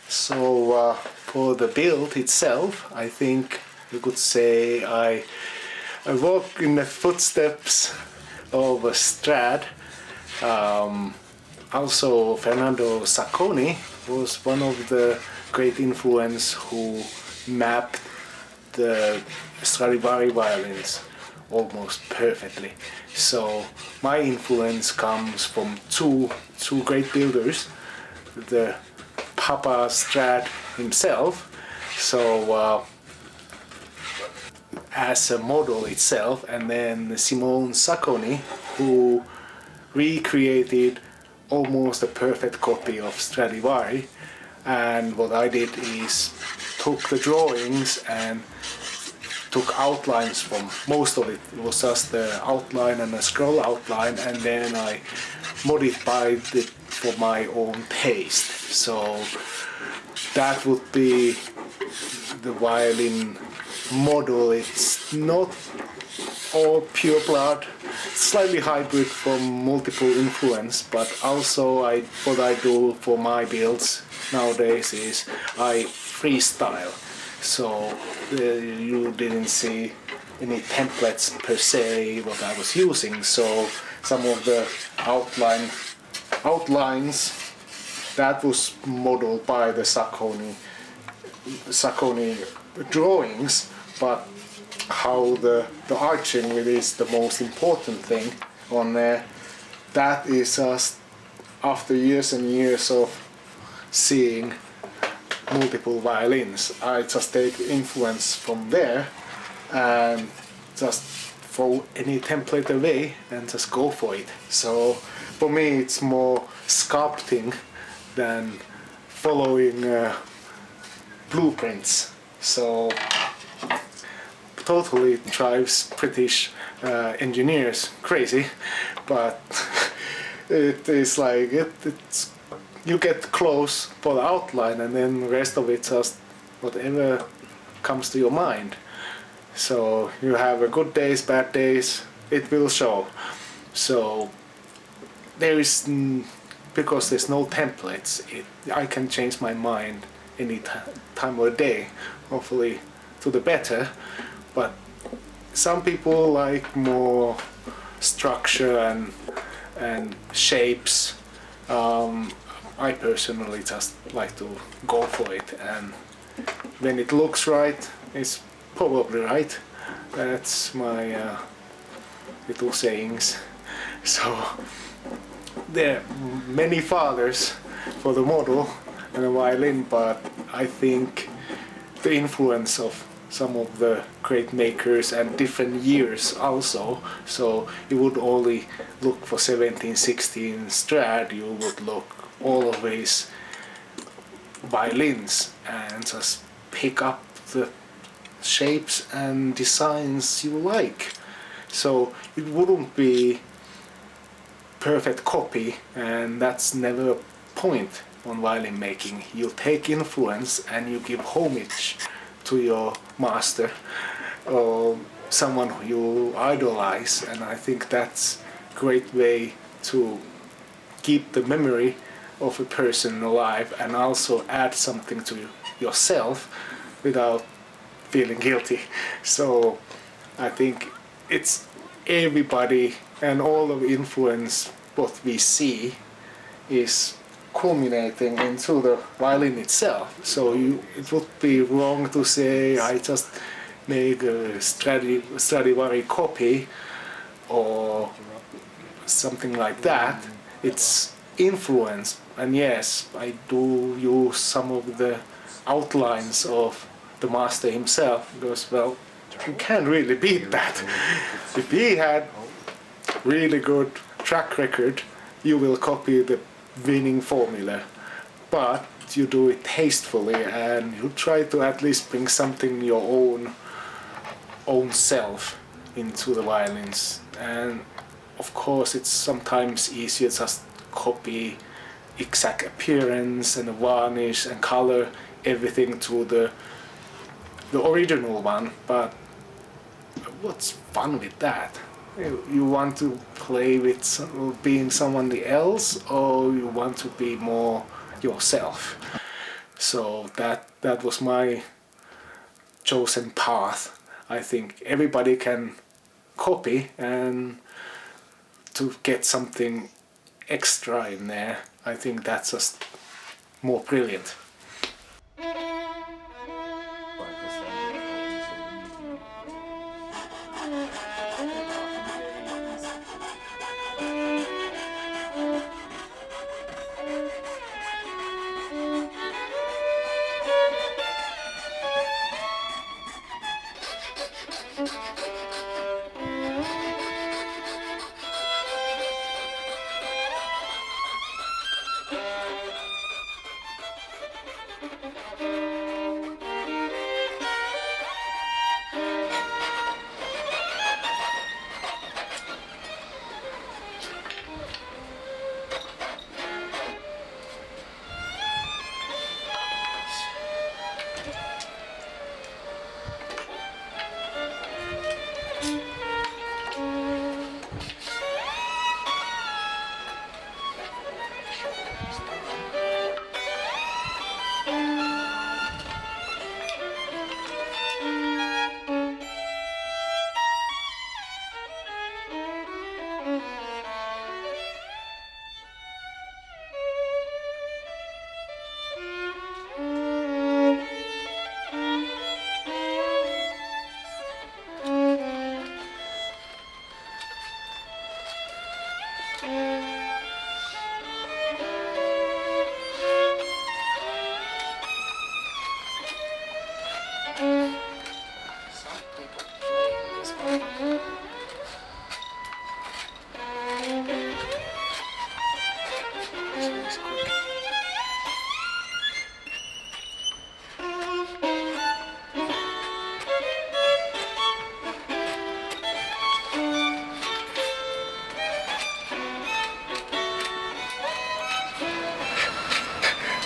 So for the build itself, I think you could say I walk in the footsteps of a Strad. Also Fernando Sacconi was one of the great influence who mapped the Stradivari violins almost perfectly. So my influence comes from two great builders, the Papa Strad himself, so as a model itself, and then Simone Sacconi, who recreated almost a perfect copy of Stradivari. And what I did is took the drawings and took outlines from most of it. It was just the outline and a scroll outline, and then I modified it for my own taste. So that would be the violin model. It's not all pure blood, slightly hybrid from multiple influence, but also what I do for my builds nowadays is I freestyle. So you didn't see any templates per se what I was using. So some of the outlines that was modeled by the Sacconi drawings, but how the arching is the most important thing on there. That is just after years and years of seeing multiple violins, I just take influence from there and just throw any template away and just go for it. So for me it's more sculpting than following blueprints. So totally drives British engineers crazy, but it is like it's you get close for the outline, and then the rest of it just whatever comes to your mind. So you have a good days, bad days, it will show. So there is, because there's no templates, I can change my mind any time of the day, hopefully to the better. But some people like more structure and shapes. I personally just like to go for it, and when it looks right, it's probably right. That's my little sayings. So there are many fathers for the model and the violin, but I think the influence of some of the great makers and different years also. So you would only look for 1716 Strad, you would look always violins and just pick up the shapes and designs you like. So it wouldn't be perfect copy, and that's never a point on violin making. You take influence and you give homage to your master or someone who you idolize, and I think that's a great way to keep the memory of a person alive and also add something to yourself without feeling guilty. So I think it's everybody, and all of influence what we see is culminating into the violin itself. So it would be wrong to say I just make a Stradivari copy or something like that. It's influence, and yes, I do use some of the outlines of the master himself, because well, You can't really beat that. If he had really good track record, you will copy the winning formula, but you do it hastily and you try to at least bring something your own self into the violins. And of course it's sometimes easier just copy exact appearance and the varnish and color everything to the original one, but what's fun with that? You want to play with being someone else, or you want to be more yourself? So that was my chosen path. I think everybody can copy, and to get something extra in there, I think that's just more brilliant.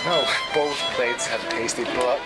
Now both plates have tasted blood.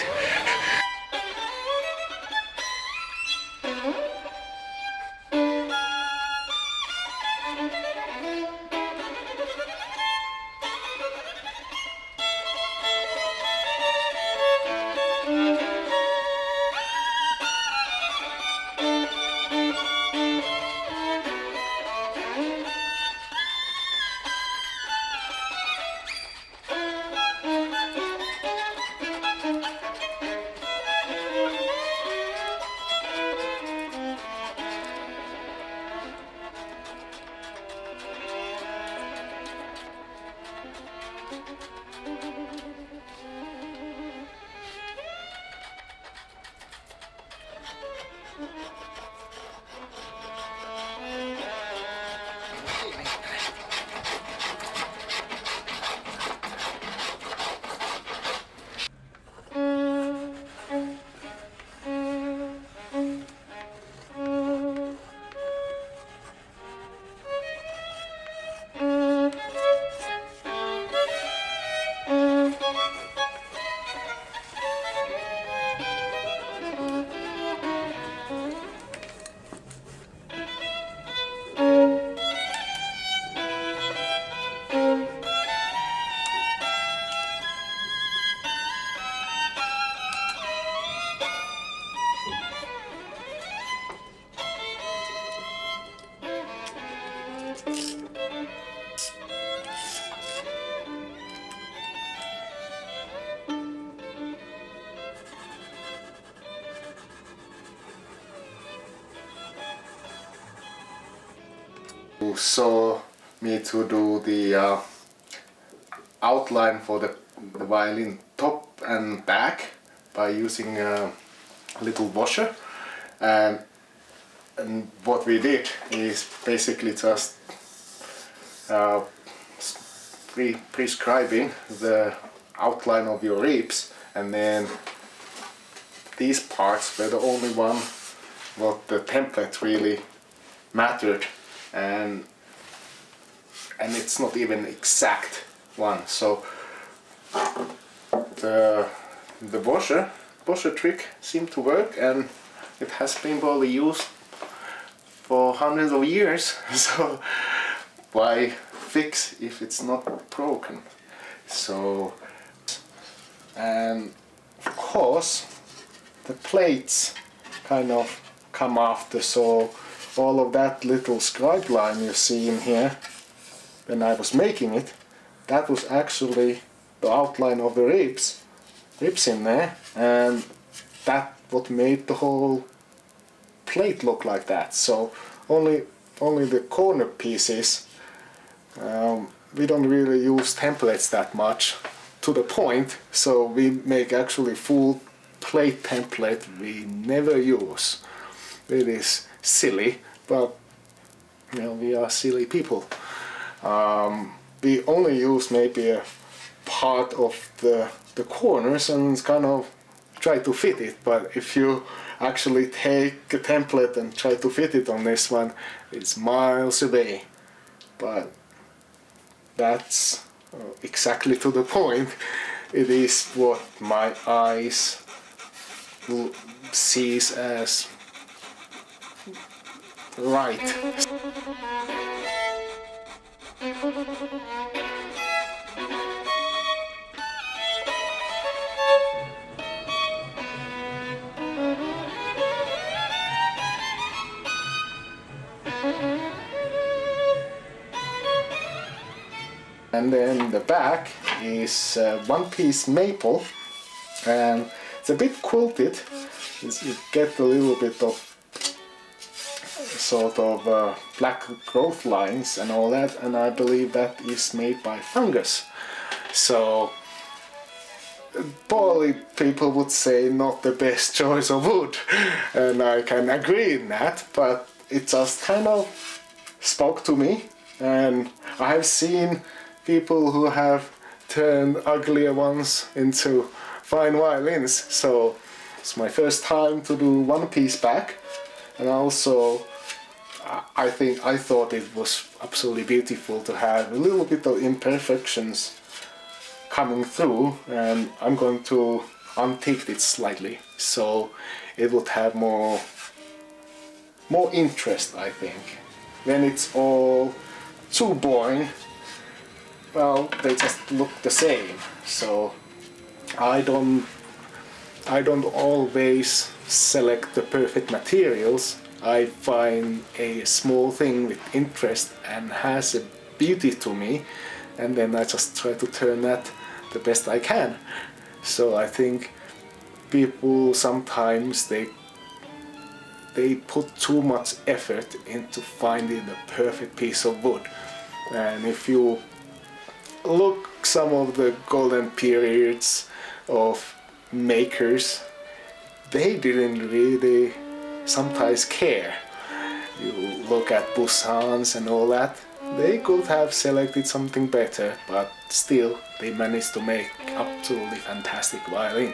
You saw me to do the outline for the violin top and back by using a little washer, and what we did is basically just prescribing the outline of your ribs, and then these parts were the only one what the template really mattered, and it's not even exact one. So the washer trick seemed to work, and it has been probably used for hundreds of years. So why fix if it's not broken? So, and of course the plates kind of come after, so all of that little scribe line you see in here when I was making it, that was actually the outline of the ribs in there, and that what made the whole plate look like that. So only the corner pieces, we don't really use templates that much to the point, so we make actually full plate template we never use. It is silly, but you know, we are silly people. We only use maybe a part of the corners and kind of try to fit it, but if you actually take a template and try to fit it on this one, it's miles away. But that's exactly to the point. It is what my eyes sees as right. And then the back is one-piece maple, and it's a bit quilted. You get a little bit of sort of black growth lines and all that, and I believe that is made by fungus. So probably people would say not the best choice of wood, and I can agree in that, but it just kind of spoke to me, and I have seen people who have turned uglier ones into fine violins, so it's my first time to do one-piece back, and also I thought it was absolutely beautiful to have a little bit of imperfections coming through, and I'm going to untick it slightly so it would have more interest, I think. When it's all too boring, well, they just look the same. So I don't always select the perfect materials. I find a small thing with interest and has a beauty to me, and then I just try to turn that the best I can. So I think people sometimes they put too much effort into finding the perfect piece of wood, and if you look some of the golden periods of makers, they didn't really sometimes care. You look at Bussans and all that, they could have selected something better, but still they managed to make absolutely fantastic violin.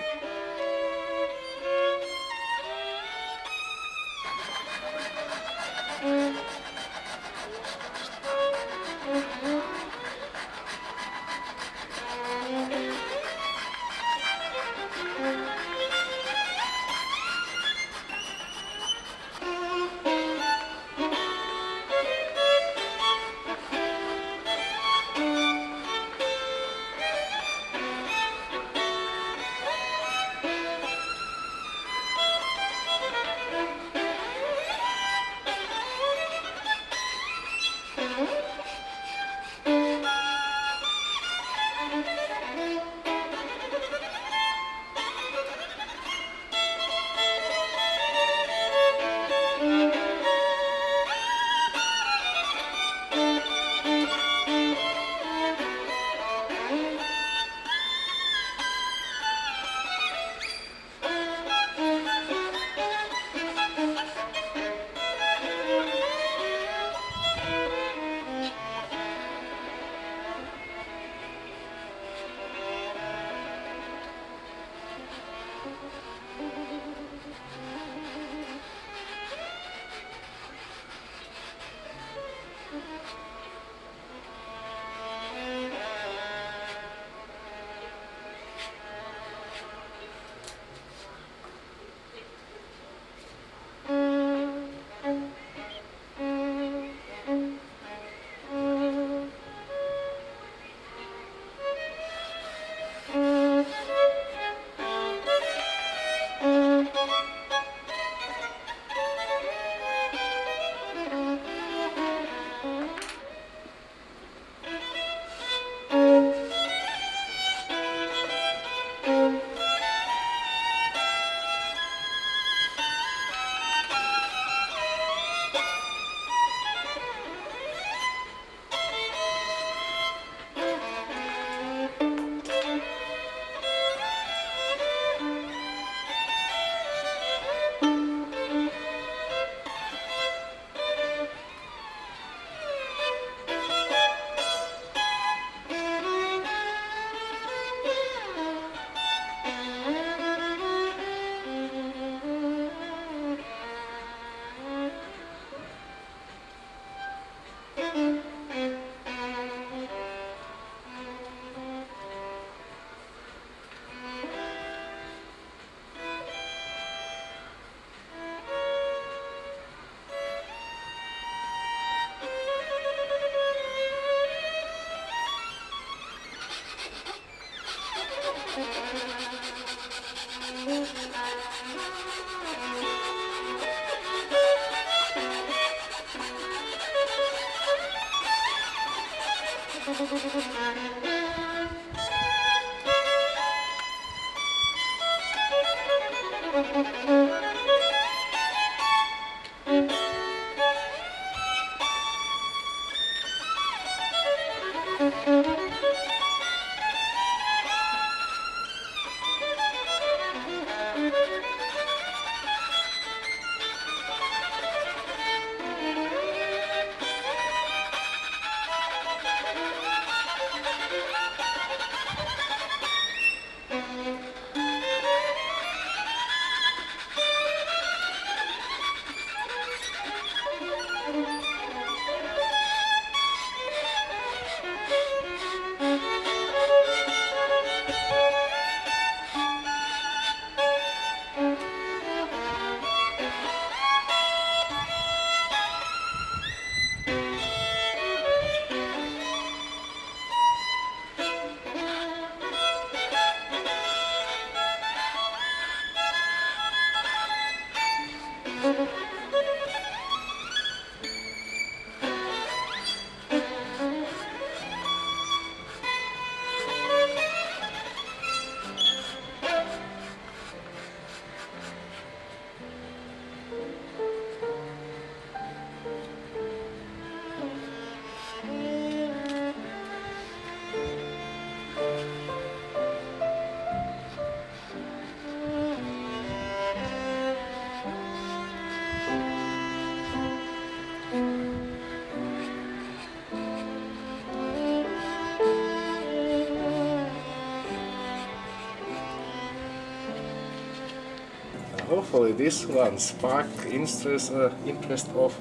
Hopefully this one sparked interest of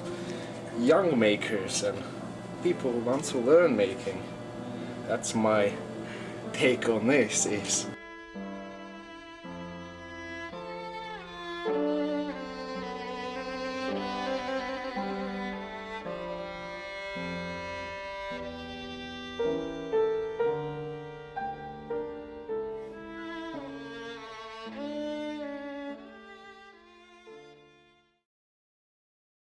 young makers and people who want to learn making. That's my take on this. Is